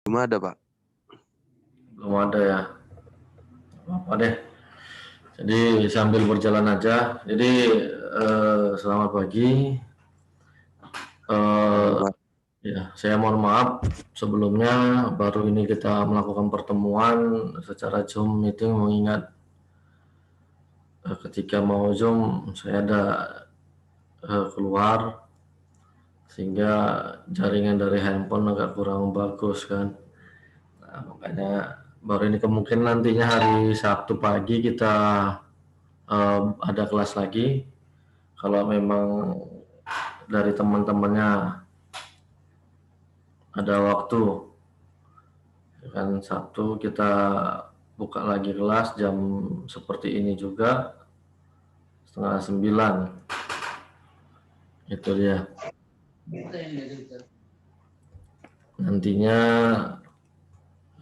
Belum ada, Pak. Belum ada ya. Apa deh. Jadi sambil berjalan aja. Jadi selamat pagi. Ya, saya mohon maaf sebelumnya baru ini kita melakukan pertemuan secara Zoom meeting mengingat ketika mau Zoom saya ada keluar sehingga jaringan dari handphone agak kurang bagus kan. Nah, makanya baru ini kemungkinan nantinya hari Sabtu pagi kita ada kelas lagi. Kalau memang dari teman-temannya ada waktu, kan Sabtu kita buka lagi kelas jam seperti ini juga, 8:30. Itu dia. Nantinya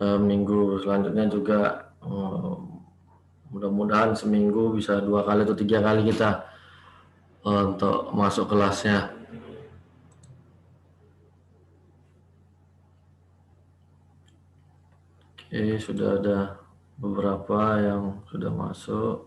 minggu selanjutnya juga mudah-mudahan seminggu bisa 2 kali atau 3 kali kita untuk masuk kelasnya. Oke, sudah ada beberapa yang sudah masuk.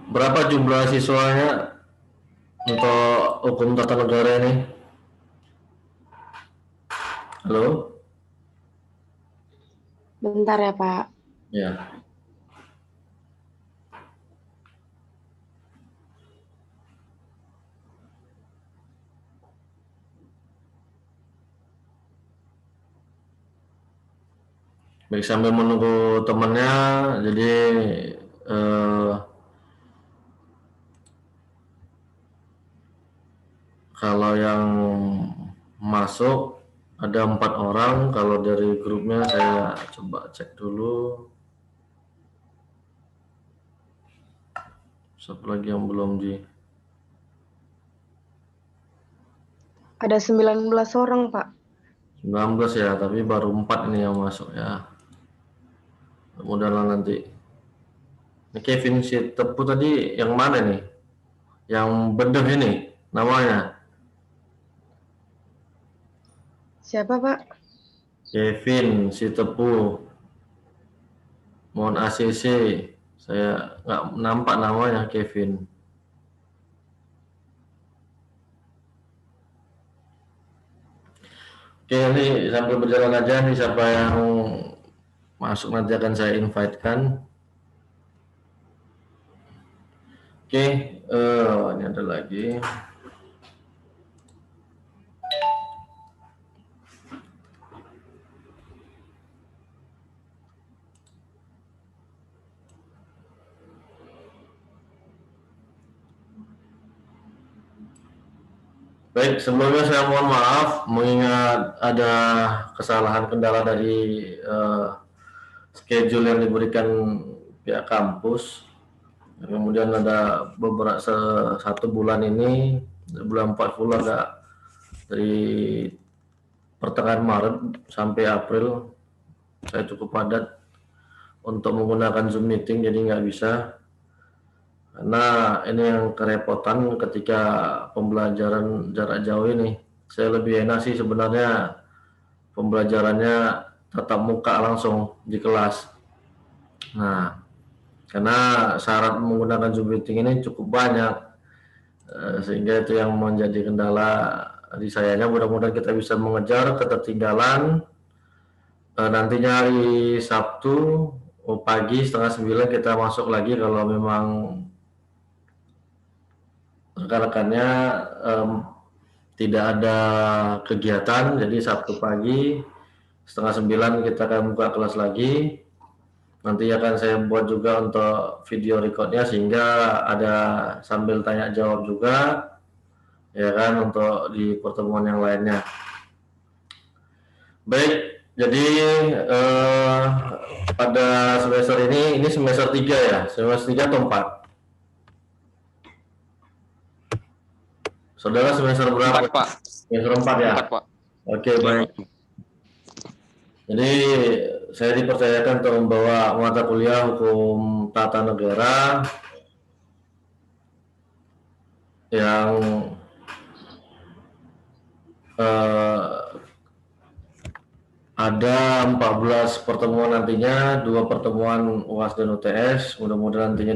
Berapa jumlah siswanya untuk hukum tata negara ini? Halo? Bentar ya, Pak. Ya. Baik, sambil menunggu temannya, jadi kalau yang masuk ada 4 orang, kalau dari grupnya saya coba cek dulu. Satu lagi yang belum di. Ada 19 orang, Pak. 19 ya, tapi baru 4 ini yang masuk ya. Mudah-mudahan nanti. Ini Kevin si Tepu tadi yang mana nih? Yang bedeh ini namanya? Siapa, Pak? Kevin si Tepu. Mohon ACC. Saya nggak nampak namanya Kevin. Oke, ini sambil berjalan aja nih siapa yang masuk nanti akan saya invite-kan. Oke, ini ada lagi. Baik, sebelumnya saya mohon maaf mengingat ada kesalahan kendala dari schedule yang diberikan pihak kampus. Kemudian ada beberapa 1 bulan ini, bulan 40 agak dari pertengahan Maret sampai April saya cukup padat untuk menggunakan Zoom meeting, jadi nggak bisa. Karena ini yang kerepotan ketika pembelajaran jarak jauh ini. Saya lebih enak sih sebenarnya pembelajarannya tatap muka langsung di kelas. Nah, karena syarat menggunakan Zoom meeting ini cukup banyak, sehingga itu yang menjadi kendala di sayanya. Mudah-mudahan kita bisa mengejar ketertinggalan. Nantinya hari Sabtu pagi 8:30 kita masuk lagi kalau memang rekan-rekannya tidak ada kegiatan. Jadi Sabtu pagi 8:30 kita akan buka kelas lagi. nanti akan saya buat juga untuk video recordnya sehingga ada sambil tanya jawab juga, ya kan, untuk di pertemuan yang lainnya. Baik, jadi pada semester ini semester 3 ya, semester 3 atau 4? Saudara semester berapa? 4, Pak. Semester 4 ya? 4, Pak. Oke, baik. Jadi saya dipercayakan untuk membawa mata kuliah hukum tata negara yang ada 14 pertemuan nantinya, 2 pertemuan UAS dan UTS. Mudah-mudahan nantinya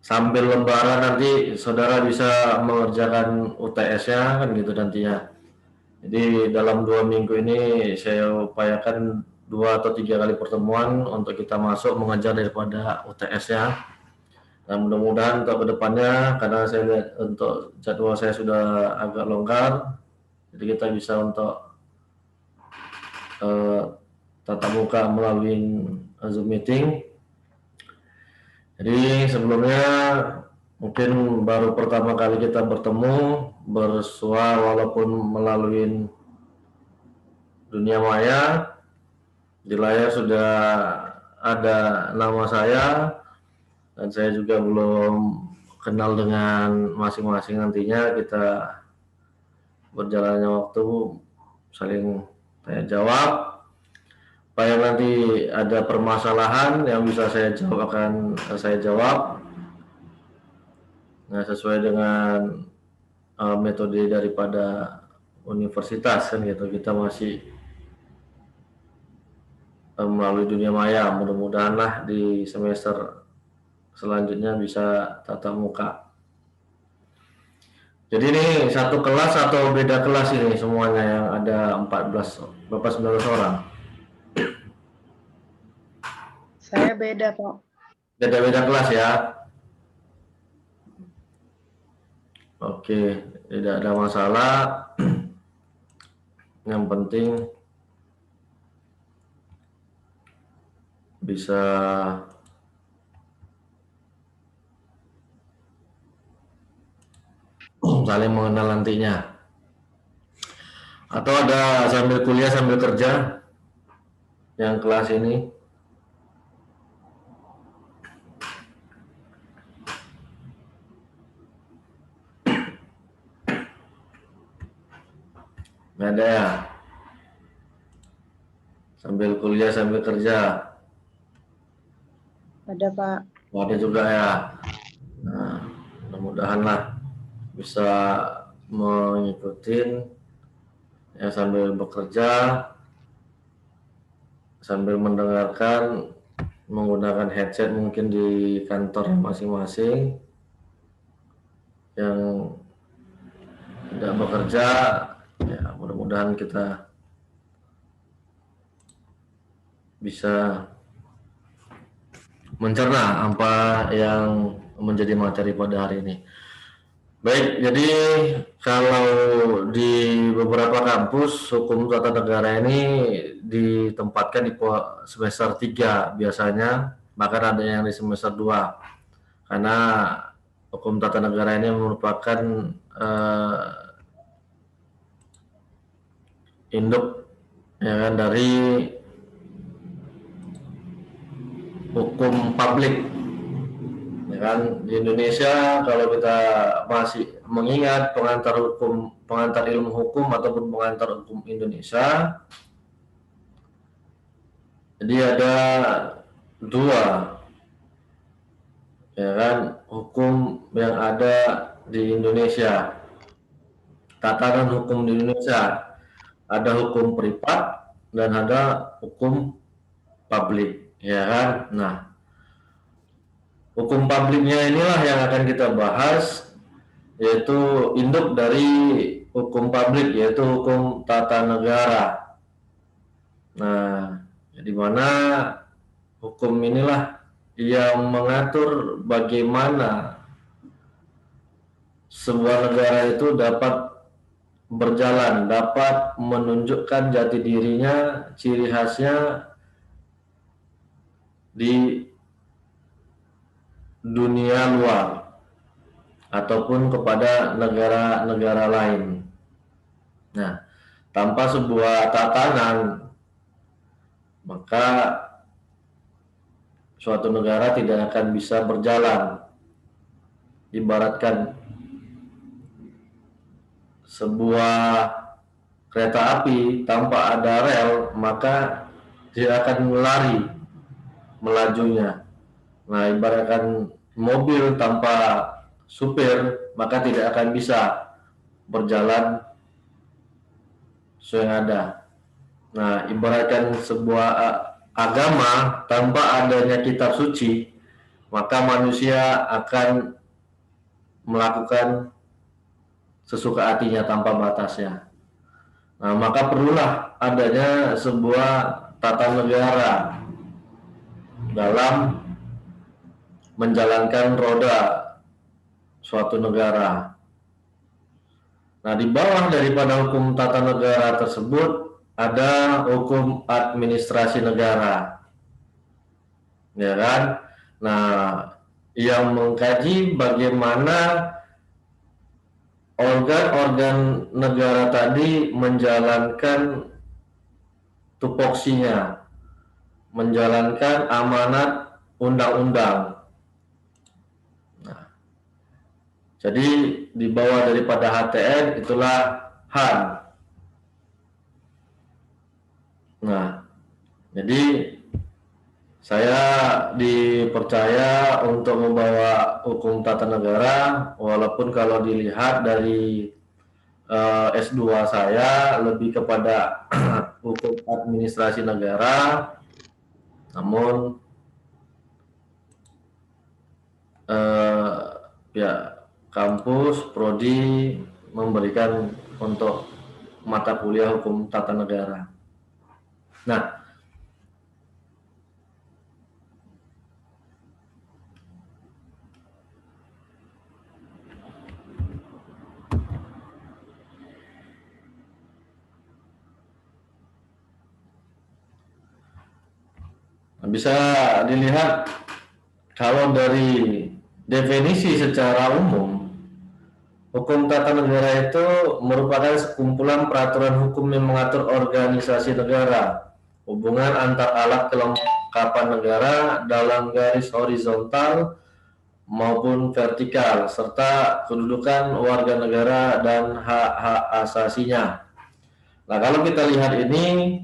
sambil lebaran nanti saudara bisa mengerjakan UTS-nya kan gitu nantinya. Jadi dalam 2 minggu ini saya upayakan 2 atau 3 kali pertemuan untuk kita masuk mengejar daripada UTS-nya. Dan mudah-mudahan untuk kedepannya, karena saya lihat untuk jadwal saya sudah agak longgar, jadi kita bisa untuk tatap muka melalui Zoom meeting. Jadi sebelumnya mungkin baru pertama kali kita bertemu bersua walaupun melalui dunia maya. Di layar sudah ada nama saya dan saya juga belum kenal dengan masing-masing. Nantinya kita berjalannya waktu saling tanya jawab. Supaya nanti ada permasalahan yang bisa saya jawab akan saya jawab. Nah, sesuai dengan metode daripada universitas kan gitu. Kita masih melalui dunia maya. Mudah-mudahan lah di semester selanjutnya bisa tatap muka. Jadi ini satu kelas atau beda kelas ini semuanya yang ada 14, Bapak 19 orang? Saya beda, Pak. Beda-beda kelas ya? Oke, tidak ada masalah. Yang penting bisa saling mengenal nantinya. Atau ada sambil kuliah sambil kerja yang kelas ini? Nggak ada ya? Sambil kuliah sambil kerja? Ada, Pak. Ada juga ya. Nah, mudah-mudahan lah bisa mengikuti ya sambil bekerja, sambil mendengarkan menggunakan headset mungkin di kantor masing-masing. Yang tidak bekerja, ya mudah-mudahan kita bisa mencerna apa yang menjadi materi pada hari ini. Baik, jadi kalau di beberapa kampus hukum tata negara ini ditempatkan di semester 3 biasanya, bahkan ada yang di semester 2. Karena hukum tata negara ini merupakan induk ya kan dari hukum publik. Ya kan, di Indonesia kalau kita masih mengingat pengantar ilmu hukum ataupun pengantar hukum Indonesia, jadi ada 2 ya kan hukum yang ada di Indonesia, tatanan hukum di Indonesia. Ada hukum privat dan ada hukum publik, ya kan. Nah, hukum publiknya inilah yang akan kita bahas, yaitu induk dari hukum publik, yaitu hukum tata negara. Nah, di mana hukum inilah yang mengatur bagaimana sebuah negara itu dapat berjalan, dapat menunjukkan jati dirinya, ciri khasnya di dunia luar ataupun kepada negara-negara lain. Nah, tanpa sebuah tatanan, maka suatu negara tidak akan bisa berjalan. Ibaratkan sebuah kereta api tanpa ada rel, maka dia akan lari melajunya. Nah, ibaratkan mobil tanpa supir, maka tidak akan bisa berjalan sesuai yang ada. Nah, ibaratkan sebuah agama tanpa adanya kitab suci, maka manusia akan melakukan sesuka hatinya tanpa batasnya. Nah, maka perlulah adanya sebuah tata negara dalam menjalankan roda suatu negara. Nah, di bawah daripada hukum tata negara tersebut ada hukum administrasi negara, ya kan? Nah, yang mengkaji bagaimana organ-organ negara tadi menjalankan tupoksinya, menjalankan amanat undang-undang. Nah, jadi di bawah daripada HTN itulah HAN. Nah, jadi saya dipercaya untuk membawa hukum tata negara, walaupun kalau dilihat dari S2 saya lebih kepada hukum administrasi negara, namun ya kampus prodi memberikan untuk mata kuliah hukum tata negara. Nah, bisa dilihat kalau dari definisi secara umum, hukum tata negara itu merupakan sekumpulan peraturan hukum yang mengatur organisasi negara, hubungan antar alat kelengkapan negara dalam garis horizontal maupun vertikal, serta kedudukan warga negara dan hak-hak asasinya. Nah, kalau kita lihat ini,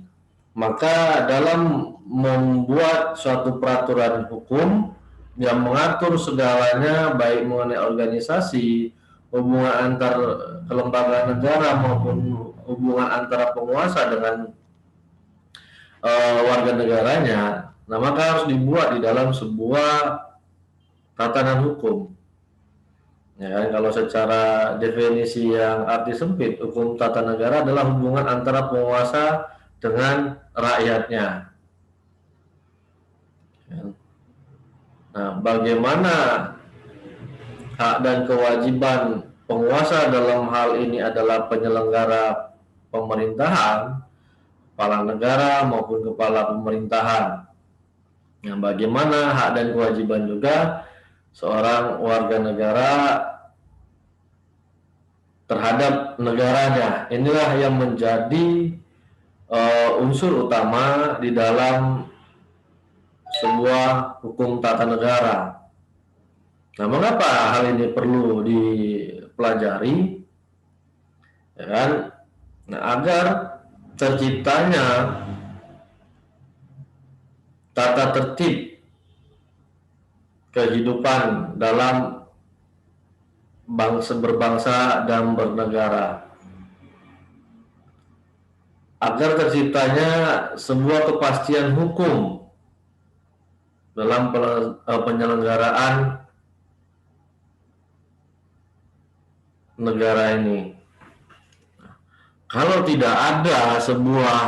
maka dalam membuat suatu peraturan hukum yang mengatur segalanya, baik mengenai organisasi, hubungan antar kelembagaan negara maupun hubungan antara penguasa dengan warga negaranya, nah maka harus dibuat di dalam sebuah tatanan hukum. Ya kan, kalau secara definisi yang arti sempit, hukum tata negara adalah hubungan antara penguasa dengan rakyatnya. Nah, bagaimana hak dan kewajiban penguasa dalam hal ini adalah penyelenggara pemerintahan, kepala negara maupun kepala pemerintahan. Nah, bagaimana hak dan kewajiban juga seorang warga negara terhadap negaranya. Inilah yang menjadi unsur utama di dalam sebuah hukum tata negara. Nah, mengapa hal ini perlu dipelajari? Ya kan? Nah, agar terciptanya tata tertib kehidupan dalam berbangsa dan bernegara, agar terciptanya sebuah kepastian hukum dalam penyelenggaraan negara ini. Kalau tidak ada sebuah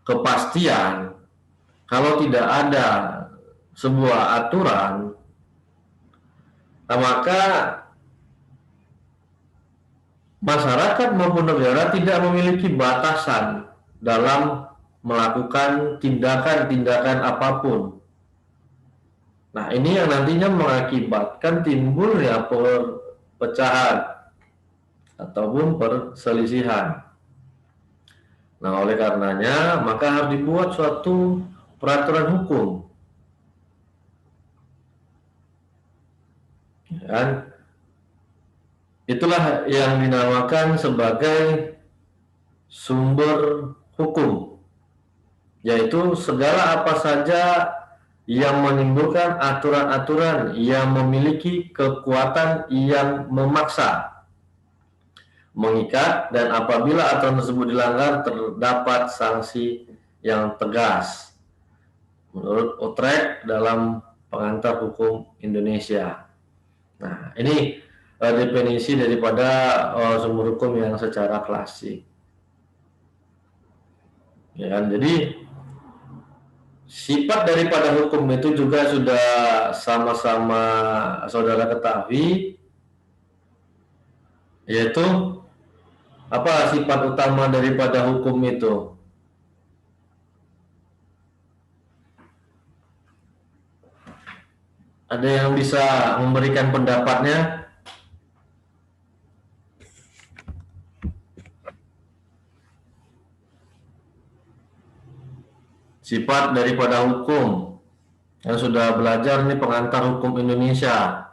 kepastian, kalau tidak ada sebuah aturan, maka masyarakat maupun negara tidak memiliki batasan dalam melakukan tindakan-tindakan apapun. Nah, ini yang nantinya mengakibatkan timbulnya perpecahan ataupun perselisihan. Nah, oleh karenanya, maka harus dibuat suatu peraturan hukum. Dan itulah yang dinamakan sebagai sumber hukum, yaitu segala apa saja yang menimbulkan aturan-aturan yang memiliki kekuatan yang memaksa, mengikat, dan apabila aturan tersebut dilanggar terdapat sanksi yang tegas menurut Utrecht dalam Pengantar Hukum Indonesia. Nah, ini definisi daripada sumber hukum yang secara klasik. Ya kan? Jadi sifat daripada hukum itu juga sudah sama-sama saudara ketahui, yaitu apa sifat utama daripada hukum itu? Ada yang bisa memberikan pendapatnya? Sifat daripada hukum yang sudah belajar ini pengantar hukum Indonesia,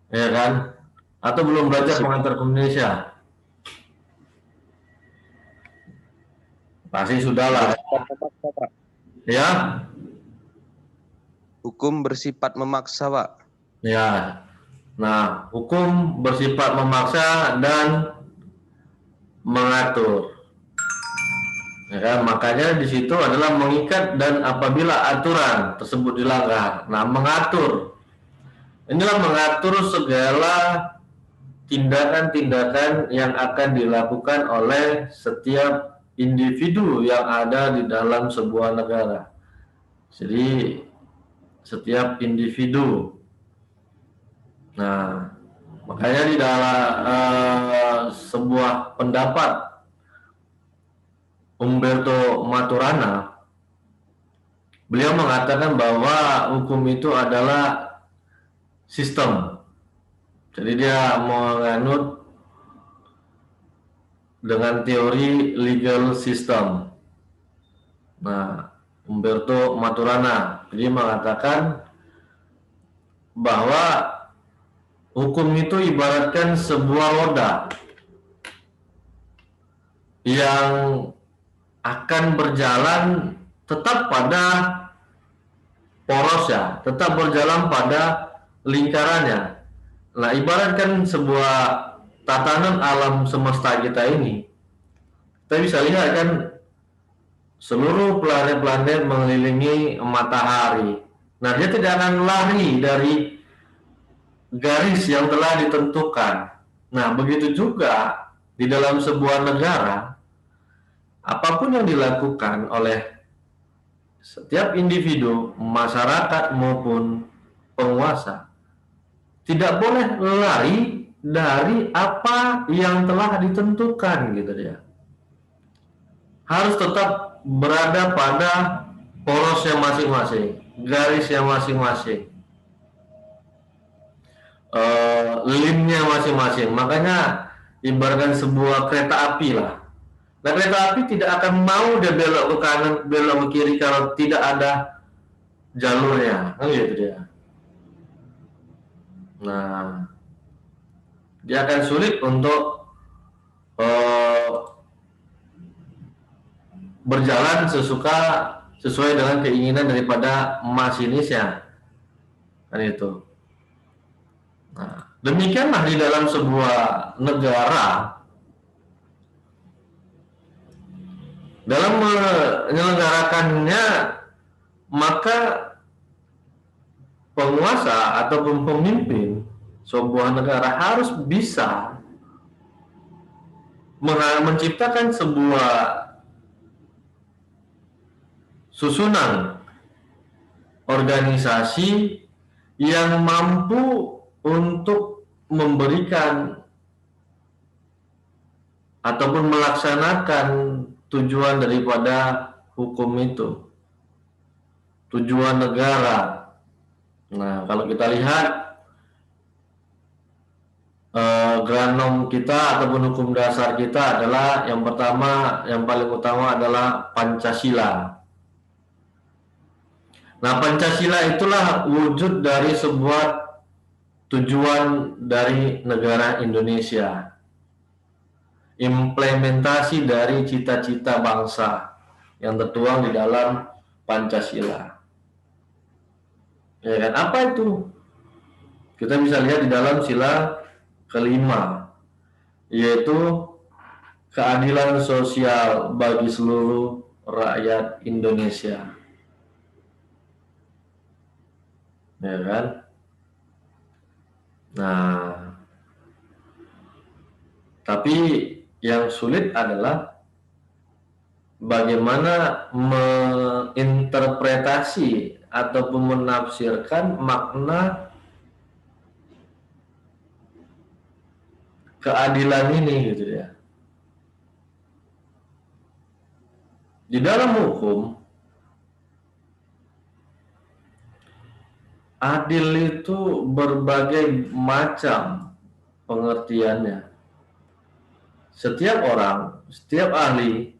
ya kan? Atau belum belajar pengantar hukum Indonesia? Pasti sudah lah. Ya. Hukum bersifat memaksa, Pak. Ya. Nah, hukum bersifat memaksa dan mengatur. Ya kan? Makanya di situ adalah mengikat dan apabila aturan tersebut dilanggar. Nah, mengatur. Inilah mengatur segala tindakan-tindakan yang akan dilakukan oleh setiap individu yang ada di dalam sebuah negara. Jadi setiap individu. Nah, makanya di dalam sebuah pendapat Umberto Maturana, beliau mengatakan bahwa hukum itu adalah sistem. Jadi dia menganut dengan teori legal system. Nah, Umberto Maturana dia mengatakan bahwa hukum itu ibaratkan sebuah roda yang akan berjalan tetap pada poros ya, tetap berjalan pada lingkarannya. Nah, ibaratkan sebuah tatanan alam semesta kita ini, kita bisa lihat kan seluruh planet-planet mengelilingi matahari. Nah, dia tidak akan lari dari garis yang telah ditentukan. Nah, begitu juga di dalam sebuah negara, apapun yang dilakukan oleh setiap individu, masyarakat maupun penguasa, tidak boleh lari dari apa yang telah ditentukan gitu dia. Harus tetap berada pada porosnya masing-masing, garisnya masing-masing, limnya masing-masing. Makanya ibaratkan sebuah kereta api lah. Nah, kereta api tidak akan mau dia belok ke kanan, belok ke kiri kalau tidak ada jalurnya, kan gitu dia. Nah, dia akan sulit untuk berjalan sesuai dengan keinginan daripada masinisnya, kan itu. Nah, demikianlah di dalam sebuah negara, dalam menyelenggarakannya, maka penguasa ataupun pemimpin sebuah negara harus bisa menciptakan sebuah susunan organisasi yang mampu untuk memberikan ataupun melaksanakan tujuan daripada hukum itu, tujuan negara. Nah, kalau kita lihat granom kita ataupun hukum dasar kita adalah yang pertama, yang paling utama adalah Pancasila. Nah, Pancasila itulah wujud dari sebuah tujuan dari negara Indonesia. Implementasi dari cita-cita bangsa yang tertuang di dalam Pancasila. Ya kan? Apa itu? Kita bisa lihat di dalam sila kelima, yaitu keadilan sosial bagi seluruh rakyat Indonesia. Ya kan? Nah, tapi yang sulit adalah bagaimana menginterpretasi ataupun menafsirkan makna keadilan ini gitu ya. Di dalam hukum, adil itu berbagai macam pengertiannya. Setiap orang, setiap ahli,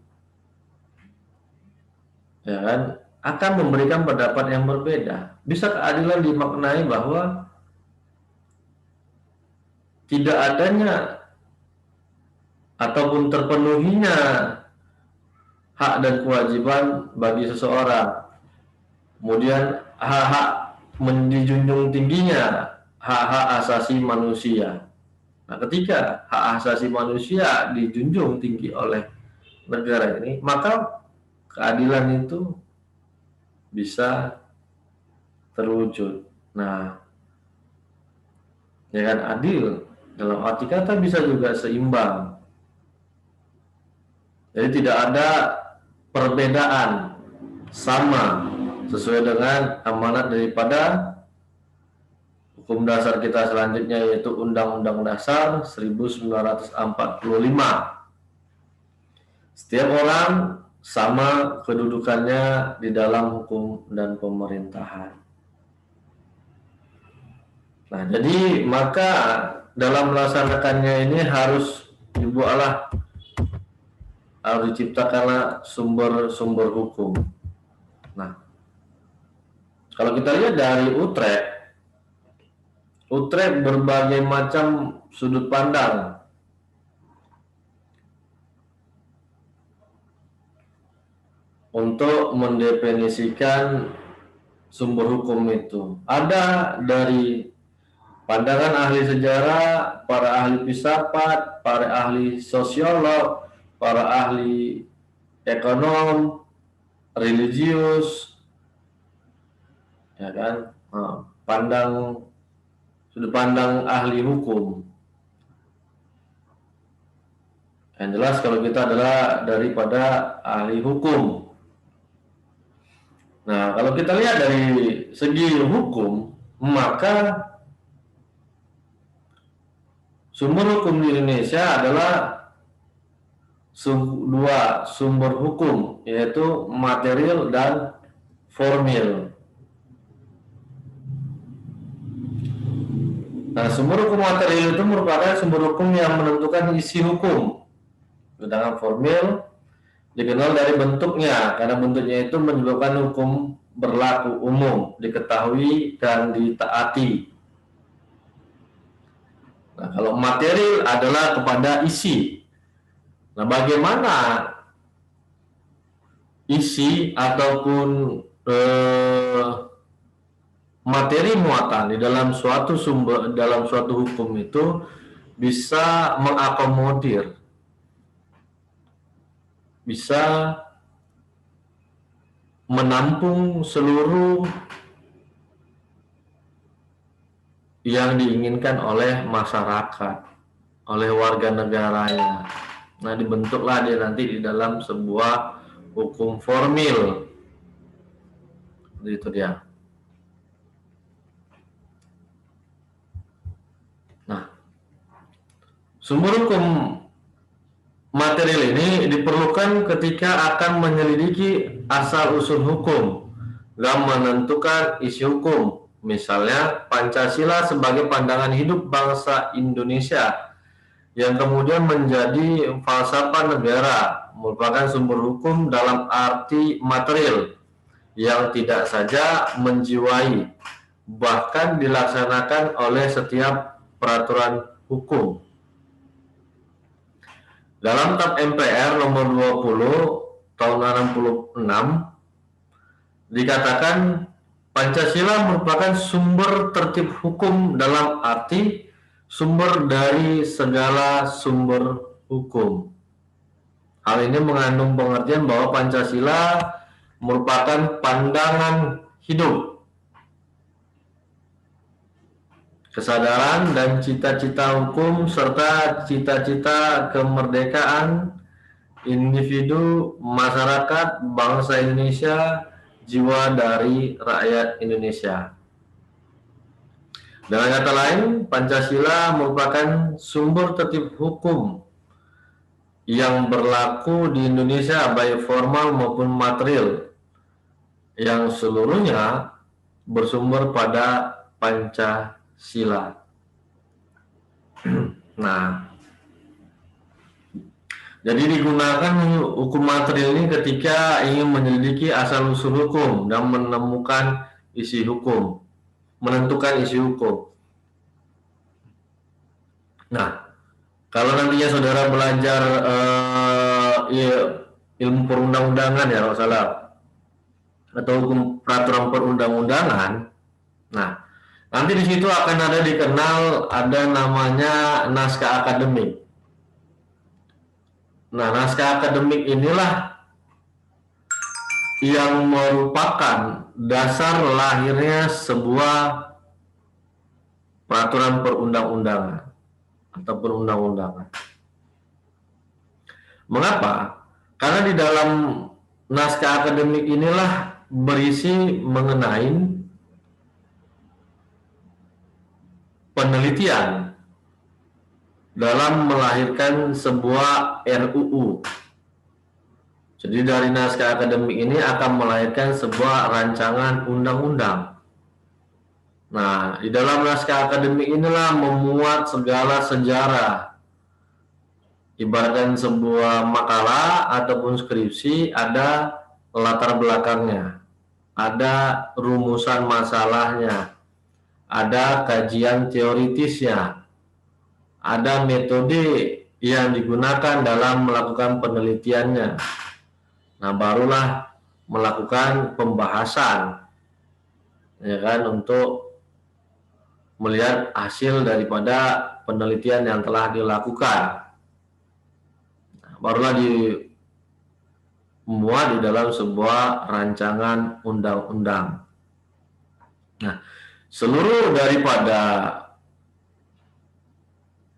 ya kan, akan memberikan pendapat yang berbeda. Bisa keadilan dimaknai bahwa tidak adanya ataupun terpenuhinya hak dan kewajiban bagi seseorang. Kemudian hak-hak menjunjung tingginya hak-hak asasi manusia. Nah, ketika hak asasi manusia dijunjung tinggi oleh negara ini, maka keadilan itu bisa terwujud. Nah, ya kan, adil dalam arti kata bisa juga seimbang. Jadi tidak ada perbedaan, sama sesuai dengan amanat daripada hukum dasar kita selanjutnya, yaitu Undang-Undang Dasar 1945. Setiap orang sama kedudukannya di dalam hukum dan pemerintahan. Nah, jadi maka dalam melaksanakannya ini harus diciptakanlah sumber-sumber hukum. Nah, kalau kita lihat dari Utrecht berbagai macam sudut pandang untuk mendefinisikan sumber hukum itu. Ada dari pandangan ahli sejarah, para ahli filsafat, para ahli sosiolog, para ahli ekonom, religius, ya kan, sudut pandang ahli hukum. Yang jelas kalau kita adalah daripada ahli hukum. Nah, kalau kita lihat dari segi hukum, maka sumber hukum di Indonesia adalah dua sumber hukum, yaitu material dan formil. Nah, sumber hukum material itu merupakan sumber hukum yang menentukan isi hukum. Sedangkan formil dikenal dari bentuknya, karena bentuknya itu menyebabkan hukum berlaku umum, diketahui dan ditaati. Nah, kalau material adalah kepada isi. Nah, bagaimana isi ataupun materi muatan di dalam suatu sumber, dalam suatu hukum itu bisa mengakomodir, bisa menampung seluruh yang diinginkan oleh masyarakat, oleh warga negaranya. Nah, dibentuklah dia nanti di dalam sebuah hukum formil. Itu dia. Nah, sumber hukum material ini diperlukan ketika akan menyelidiki asal-usul hukum dan menentukan isi hukum. Misalnya, Pancasila sebagai pandangan hidup bangsa Indonesia yang kemudian menjadi falsafah negara, merupakan sumber hukum dalam arti material yang tidak saja menjiwai, bahkan dilaksanakan oleh setiap peraturan hukum. Dalam TAP MPR nomor 20 tahun 66 dikatakan Pancasila merupakan sumber tertib hukum dalam arti sumber dari segala sumber hukum. Hal ini mengandung pengertian bahwa Pancasila merupakan pandangan hidup, kesadaran dan cita-cita hukum serta cita-cita kemerdekaan individu, masyarakat, bangsa Indonesia, jiwa dari rakyat Indonesia. Dengan kata lain, Pancasila merupakan sumber tertib hukum yang berlaku di Indonesia baik formal maupun material, yang seluruhnya bersumber pada Pancasila. Nah, jadi digunakan hukum material ini ketika ingin menyelidiki asal-usul hukum dan menemukan isi hukum, menentukan isi hukum. Nah, kalau nantinya saudara belajar ilmu perundang-undangan ya, kalau salah, atau hukum peraturan perundang-undangan, nah nanti di situ akan ada dikenal ada namanya naskah akademik. Nah, naskah akademik inilah yang merupakan dasar lahirnya sebuah peraturan perundang-undangan atau perundang-undangan. Mengapa? Karena di dalam naskah akademik inilah berisi mengenai penelitian dalam melahirkan sebuah RUU. Jadi dari naskah akademik ini akan melahirkan sebuah rancangan undang-undang. Nah, di dalam naskah akademik inilah memuat segala sejarah. Ibaratkan sebuah makalah ataupun skripsi ada latar belakangnya, ada rumusan masalahnya, ada kajian teoritisnya, ada metode yang digunakan dalam melakukan penelitiannya. Nah, barulah melakukan pembahasan, ya kan, untuk melihat hasil daripada penelitian yang telah dilakukan. Nah, barulah dimuat di dalam sebuah rancangan undang-undang. Nah, seluruh daripada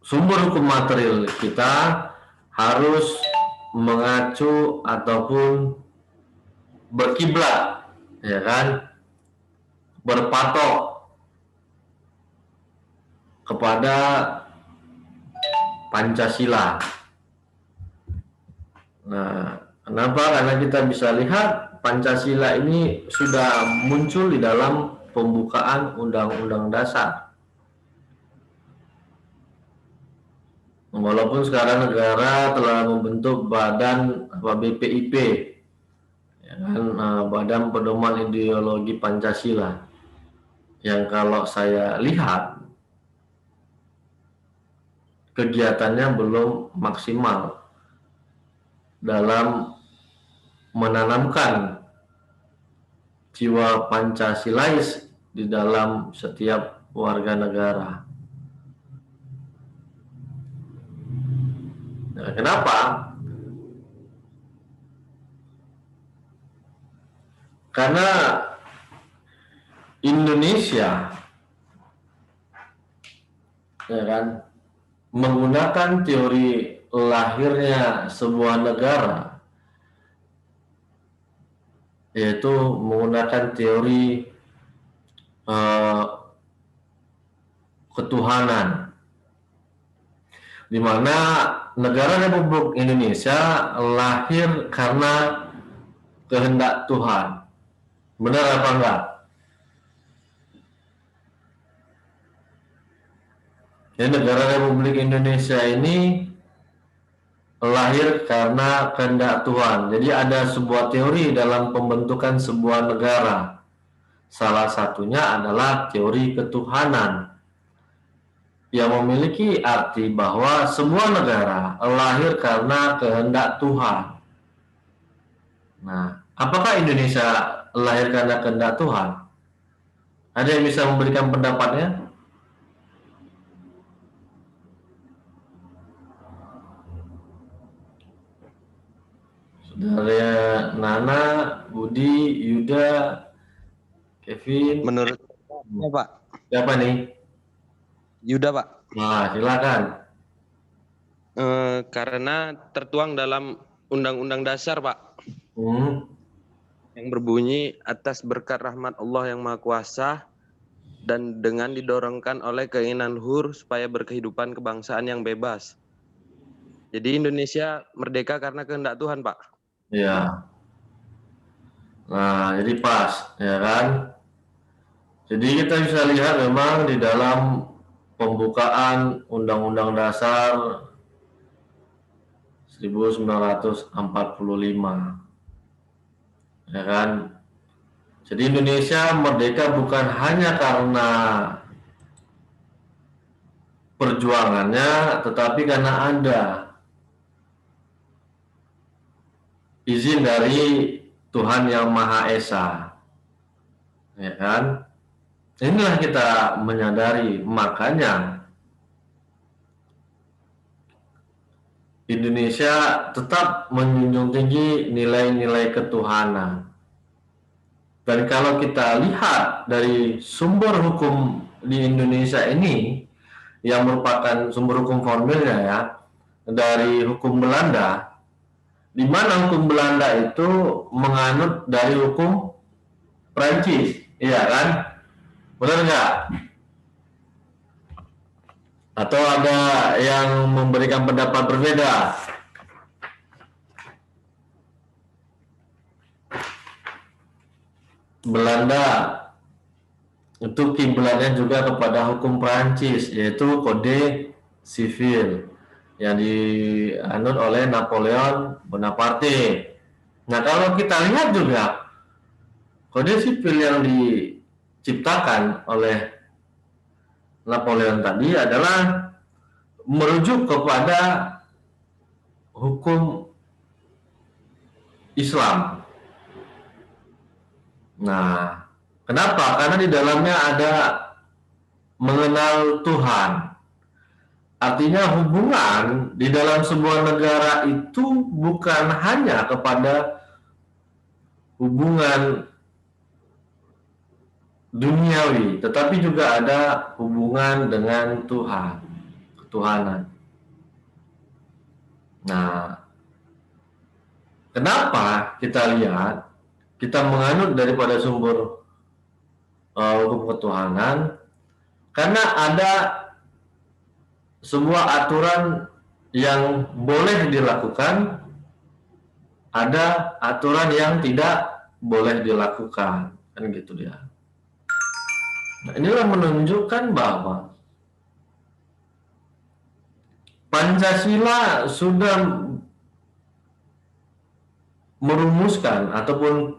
sumber hukum material kita harus mengacu ataupun berkiblat, ya kan, berpatok kepada Pancasila. Nah, kenapa? Karena kita bisa lihat Pancasila ini sudah muncul di dalam pembukaan Undang-Undang Dasar. Walaupun sekarang negara telah membentuk badan BPIP, ya kan, Badan Pedoman Ideologi Pancasila, yang kalau saya lihat kegiatannya belum maksimal dalam menanamkan jiwa Pancasilais di dalam setiap warga negara. Nah, kenapa? Karena Indonesia, ya kan, menggunakan teori lahirnya sebuah negara, yaitu menggunakan teori ketuhanan, di mana negara Republik Indonesia lahir karena kehendak Tuhan. Benar apa enggak? Jadi negara Republik Indonesia ini lahir karena kehendak Tuhan. Jadi ada sebuah teori dalam pembentukan sebuah negara. Salah satunya adalah teori ketuhanan yang memiliki arti bahwa sebuah negara lahir karena kehendak Tuhan. Nah, apakah Indonesia lahir karena kehendak Tuhan? Ada yang bisa memberikan pendapatnya? Saudara Nana, Budi, Yuda, Kevin. Menurut saya, Pak, Siapa nih? Yuda, Pak. Nah, silakan. Karena tertuang dalam Undang-Undang Dasar, Pak, yang berbunyi atas berkat rahmat Allah yang Maha Kuasa dan dengan didorongkan oleh keinginan luhur supaya berkehidupan kebangsaan yang bebas. Jadi Indonesia merdeka karena kehendak Tuhan, Pak. Ya. Nah, jadi pas, ya kan? Jadi kita bisa lihat memang di dalam pembukaan Undang-Undang Dasar 1945, ya kan? Jadi Indonesia merdeka bukan hanya karena perjuangannya, tetapi karena ada izin dari Tuhan Yang Maha Esa, ya kan? Inilah kita menyadari, makanya Indonesia tetap menjunjung tinggi nilai-nilai ketuhanan. Dan kalau kita lihat dari sumber hukum di Indonesia ini, yang merupakan sumber hukum formilnya ya, dari hukum Belanda, di mana hukum Belanda itu menganut dari hukum Prancis, iya kan? Benar nggak? Atau ada yang memberikan pendapat berbeda? Belanda itu kiblatnya juga kepada hukum Prancis, yaitu kode sivil yang dianut oleh Napoleon Bonaparte. Nah, kalau kita lihat juga kode sipil yang diciptakan oleh Napoleon tadi adalah merujuk kepada hukum Islam. Nah, kenapa? Karena di dalamnya ada mengenal Tuhan. Artinya hubungan di dalam sebuah negara itu bukan hanya kepada hubungan duniawi, tetapi juga ada hubungan dengan Tuhan, ketuhanan. Nah, kenapa kita lihat, kita menganut daripada sumber hukum ketuhanan? Karena ada sebuah aturan yang boleh dilakukan, ada aturan yang tidak boleh dilakukan, kan gitu dia. Nah, inilah menunjukkan bahwa Pancasila sudah merumuskan ataupun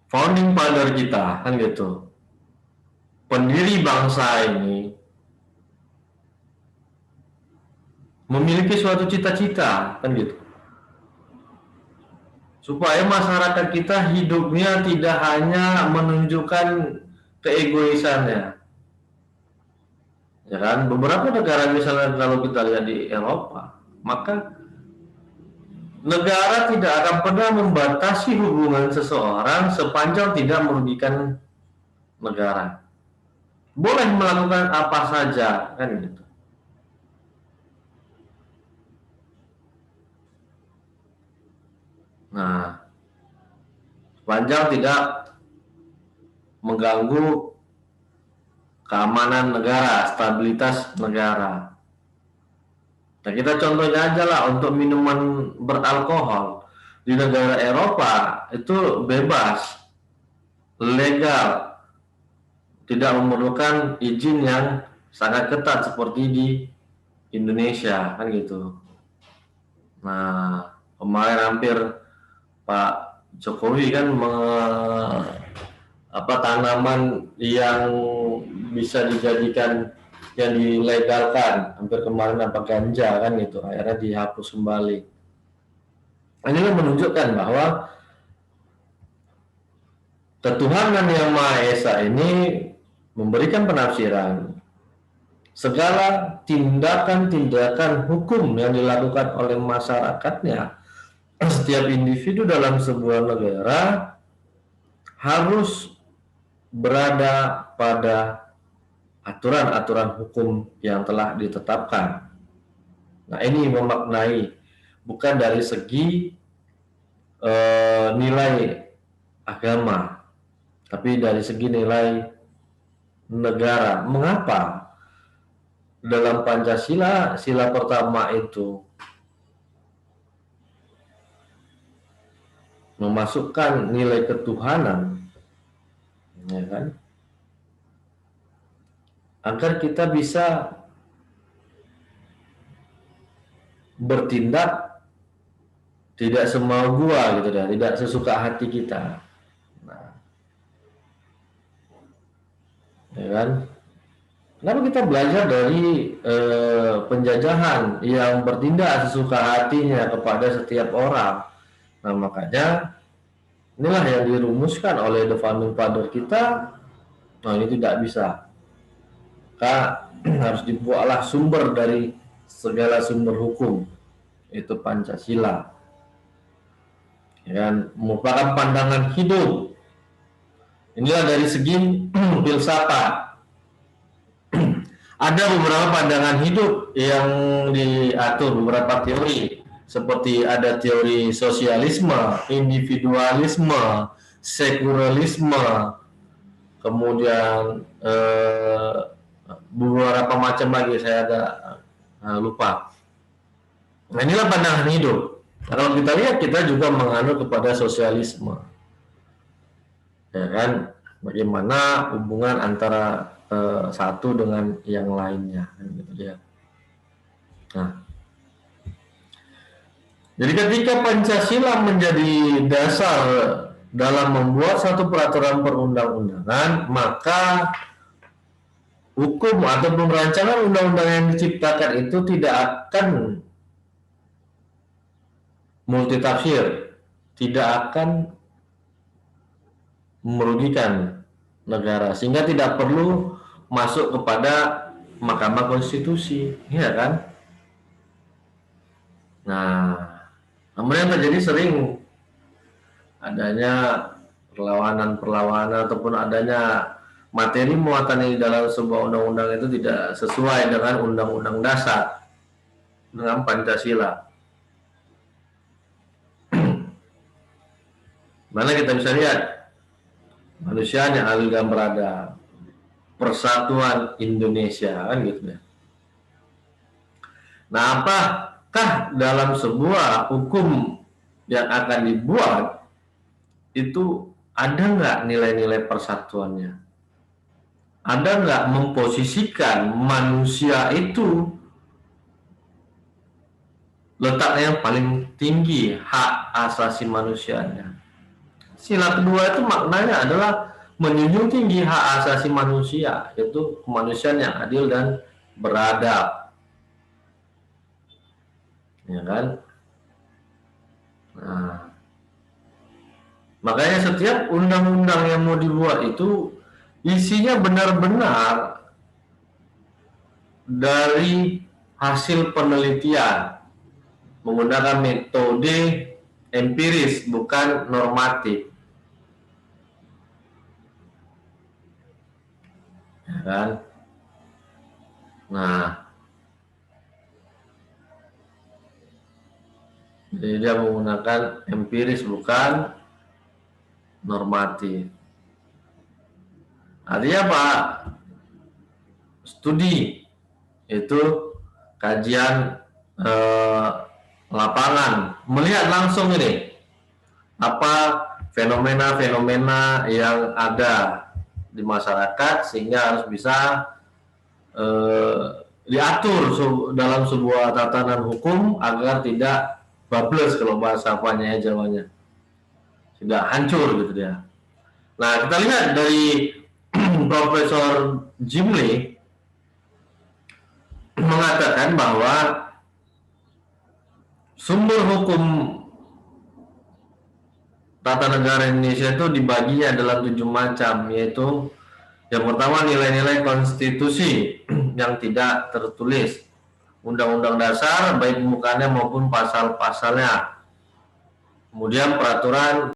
founding father kita, kan gitu, pendiri bangsa ini memiliki suatu cita-cita, kan gitu, supaya masyarakat kita hidupnya tidak hanya menunjukkan keegoisannya, ya kan? Beberapa negara misalnya kalau kita lihat di Eropa, maka negara tidak akan pernah membatasi hubungan seseorang sepanjang tidak merugikan negara. Boleh melakukan apa saja, kan gitu. Nah, sepanjang tidak mengganggu keamanan negara, stabilitas negara. Nah, kita contohnya aja lah untuk minuman beralkohol. di negara Eropa itu bebas, legal, tidak memerlukan izin yang sangat ketat seperti di Indonesia, kan gitu. Nah, kemarin hampir Pak Jokowi kan tanaman yang bisa dijadikan yang dilegalkan, hampir kemarin ganja kan gitu, akhirnya dihapus kembali. Inilah menunjukkan bahwa ketuhanan yang Maha Esa ini memberikan penafsiran segala tindakan-tindakan hukum yang dilakukan oleh masyarakatnya, setiap individu dalam sebuah negara harus berada pada aturan-aturan hukum yang telah ditetapkan. Nah, ini memaknai bukan dari segi nilai agama, tapi dari segi nilai negara. Mengapa? Dalam Pancasila, sila pertama itu memasukkan nilai ketuhanan, ya kan? Agar kita bisa bertindak tidak semau gua gitu dah, tidak sesuka hati kita. Nah, ya kan? Kenapa kita belajar dari penjajahan yang bertindak sesuka hatinya kepada setiap orang? Nah, makanya inilah yang dirumuskan oleh The Founding Father kita. Nah, ini tidak bisa. Harus dibuatlah sumber dari segala sumber hukum, itu Pancasila. Ya, merupakan pandangan hidup. Inilah dari segi filsafat. Ada beberapa pandangan hidup yang diatur, beberapa teori. Seperti ada teori sosialisme, individualisme, sekularisme, kemudian beberapa macam lagi, saya agak lupa. Nah, inilah pandangan hidup. Nah, kalau kita lihat, kita juga menganut kepada sosialisme, ya kan? Bagaimana hubungan antara satu dengan yang lainnya, gitu ya. Nah, jadi ketika Pancasila menjadi dasar dalam membuat satu peraturan perundang-undangan, maka hukum ataupun rancangan undang-undang yang diciptakan itu tidak akan multitafsir, tidak akan merugikan negara, sehingga tidak perlu masuk kepada Mahkamah Konstitusi, ya kan? Nah, namun yang terjadi sering adanya perlawanan ataupun adanya materi muatan di dalam sebuah undang-undang itu tidak sesuai dengan undang-undang dasar, dengan Pancasila. Mana kita bisa lihat manusia yang adil dan beradab, persatuan Indonesia, kan gitu ya. Nah, apakah dalam sebuah hukum yang akan dibuat itu ada nggak nilai-nilai persatuannya? Ada nggak memposisikan manusia itu letaknya yang paling tinggi, hak asasi manusianya? Sila kedua itu maknanya adalah menjunjung tinggi hak asasi manusia, yaitu kemanusiaan yang adil dan beradab, ya kan? Nah, makanya setiap undang-undang yang mau dibuat itu isinya benar-benar dari hasil penelitian menggunakan metode empiris, bukan normatif, ya kan? Nah, jadi dia menggunakan empiris, bukan normatif. Artinya apa? Studi itu kajian lapangan, melihat langsung ini apa fenomena-fenomena yang ada di masyarakat sehingga harus bisa diatur dalam sebuah tatanan hukum agar tidak bablas, kalau bahasa apanya ya Jawanya, tidak hancur gitu dia. Nah, kita lihat dari Profesor Jimli mengatakan bahwa sumber hukum tata negara Indonesia itu dibaginya dalam 7 macam, yaitu yang pertama nilai-nilai konstitusi yang tidak tertulis, undang-undang dasar baik pembukaannya maupun pasal-pasalnya, kemudian peraturan